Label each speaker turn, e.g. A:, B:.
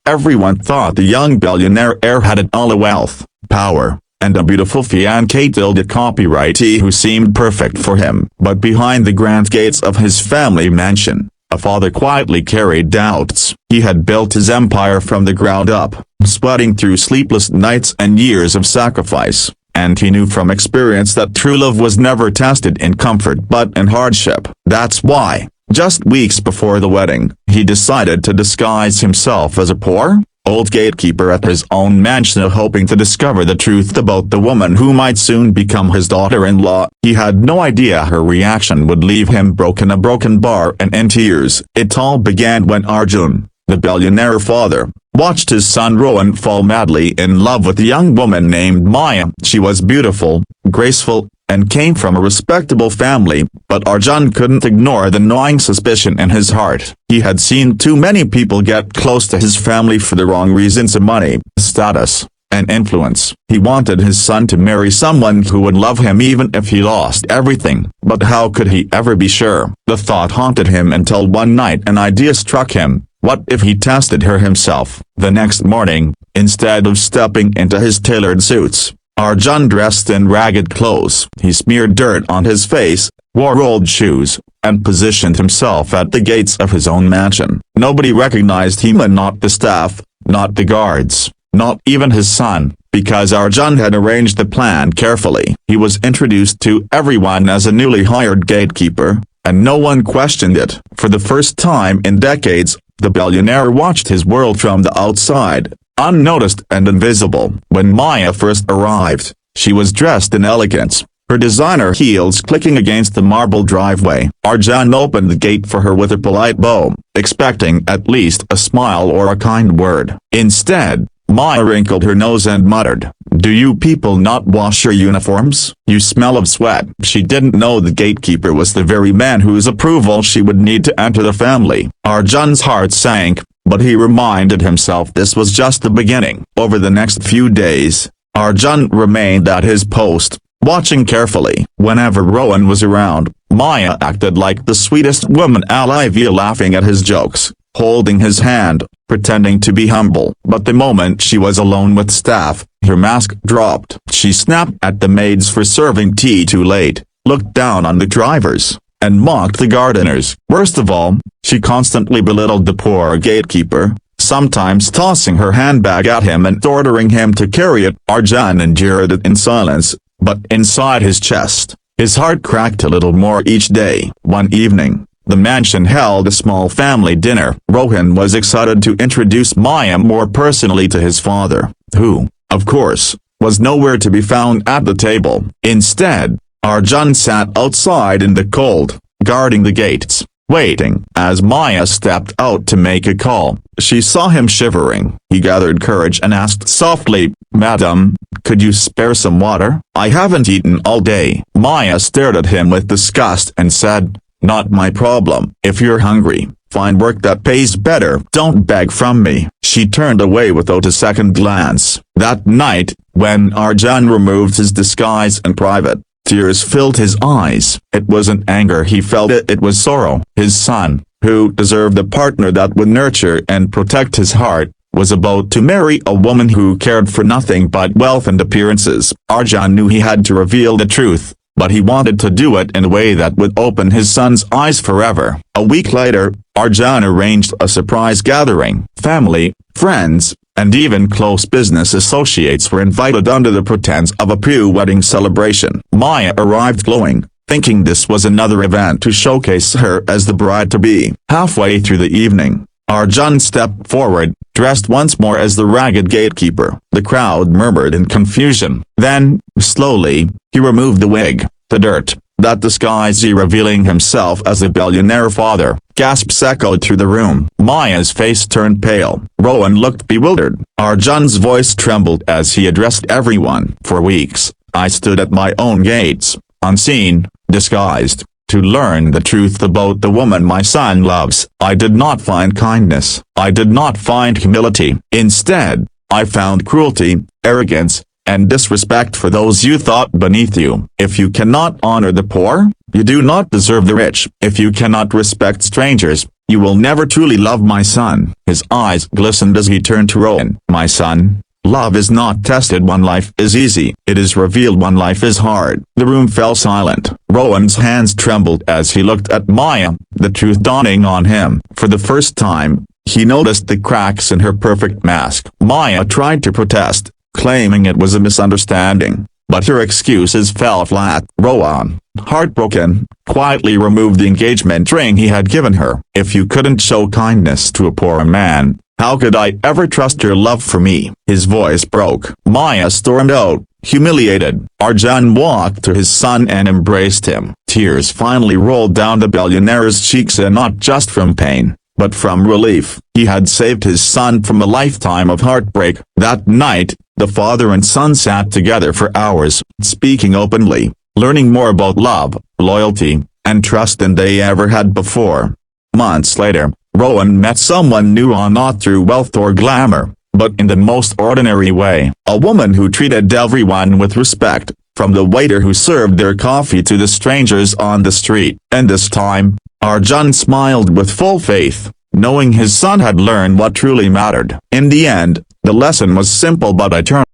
A: Everyone thought the young billionaire heir had all the wealth, power, and a beautiful fiancée tilde copywritee who seemed perfect for him. But behind the grand gates of his family mansion, a father quietly carried doubts. He had built his empire from the ground up, sweating through sleepless nights and years of sacrifice, and he knew from experience that true love was never tested in comfort but in hardship. That's why, just weeks before the wedding, he decided to disguise himself as a poor, old gatekeeper at his own mansion, hoping to discover the truth about the woman who might soon become his daughter-in-law. He had no idea her reaction would leave him a broken bar and in tears. It all began when Arjun, the billionaire father, watched his son Rohan fall madly in love with a young woman named Maya. She was beautiful, graceful, and came from a respectable family, but Arjun couldn't ignore the gnawing suspicion in his heart. He had seen too many people get close to his family for the wrong reasons of money, status, and influence. He wanted his son to marry someone who would love him even if he lost everything. But how could he ever be sure? The thought haunted him until one night an idea struck him. What if he tested her himself? The next morning, instead of stepping into his tailored suits, Arjun dressed in ragged clothes. He smeared dirt on his face, wore old shoes, and positioned himself at the gates of his own mansion. Nobody recognized him, and not the staff, not the guards, not even his son, because Arjun had arranged the plan carefully. He was introduced to everyone as a newly hired gatekeeper, and no one questioned it. For the first time in decades, the billionaire watched his world from the outside, unnoticed and invisible. When Maya first arrived, she was dressed in elegance, her designer heels clicking against the marble driveway. Arjun opened the gate for her with a polite bow, expecting at least a smile or a kind word. Instead, Maya wrinkled her nose and muttered, "Do you people not wash your uniforms? You smell of sweat." She didn't know the gatekeeper was the very man whose approval she would need to enter the family. Arjun's heart sank, but he reminded himself this was just the beginning. Over the next few days, Arjun remained at his post, watching carefully. Whenever Rohan was around, Maya acted like the sweetest woman alive, laughing at his jokes, holding his hand, pretending to be humble. But the moment she was alone with staff, her mask dropped. She snapped at the maids for serving tea too late, looked down on the drivers, and mocked the gardeners. Worst of all, she constantly belittled the poor gatekeeper, sometimes tossing her handbag at him and ordering him to carry it. Arjun endured it in silence, but inside his chest, his heart cracked a little more each day. One evening, the mansion held a small family dinner. Rohan was excited to introduce Maya more personally to his father, who, of course, was nowhere to be found at the table. Instead, Arjun sat outside in the cold, guarding the gates, waiting. As Maya stepped out to make a call, she saw him shivering. He gathered courage and asked softly, "Madam, could you spare some water? I haven't eaten all day." Maya stared at him with disgust and said, "Not my problem. If you're hungry, find work that pays better. Don't beg from me." She turned away without a second glance. That night, when Arjun removed his disguise in private, tears filled his eyes. It wasn't anger he felt, it was sorrow. His son, who deserved a partner that would nurture and protect his heart, was about to marry a woman who cared for nothing but wealth and appearances. Arjun knew he had to reveal the truth, but he wanted to do it in a way that would open his son's eyes forever. A week later, Arjun arranged a surprise gathering. Family, friends, and even close business associates were invited under the pretense of a pre-wedding celebration. Maya arrived glowing, thinking this was another event to showcase her as the bride-to-be. Halfway through the evening, Arjun stepped forward, dressed once more as the ragged gatekeeper. The crowd murmured in confusion. Then, slowly, he removed the wig, the dirt, that disguise, revealing himself as the billionaire father. Gasps echoed through the room. Maya's face turned pale. Rohan looked bewildered. Arjun's voice trembled as he addressed everyone. "For weeks, I stood at my own gates, unseen, disguised, to learn the truth about the woman my son loves. I did not find kindness. I did not find humility. Instead, I found cruelty, arrogance, and disrespect for those you thought beneath you. If you cannot honor the poor, you do not deserve the rich. If you cannot respect strangers, You will never truly love my son." His eyes glistened as he turned to Rowan. "My son, love is not tested when life is easy. It is revealed when life is hard." The room fell silent. Rowan's hands trembled as he looked at Maya, the truth dawning on him. For the first time, he noticed the cracks in her perfect mask. Maya tried to protest, claiming it was a misunderstanding, but her excuses fell flat. Rowan, heartbroken, quietly removed the engagement ring he had given her. "If you couldn't show kindness to a poor man, how could I ever trust your love for me?" His voice broke. Maya stormed out, humiliated. Arjun walked to his son and embraced him. Tears finally rolled down the billionaire's cheeks, and not just from pain, but from relief. He had saved his son from a lifetime of heartbreak. That night, the father and son sat together for hours, speaking openly, learning more about love, loyalty, and trust than they ever had before. Months later, Rowan met someone new, not through wealth or glamour, but in the most ordinary way. A woman who treated everyone with respect, from the waiter who served their coffee to the strangers on the street. And this time, Arjun smiled with full faith, knowing his son had learned what truly mattered. In the end, the lesson was simple but eternal.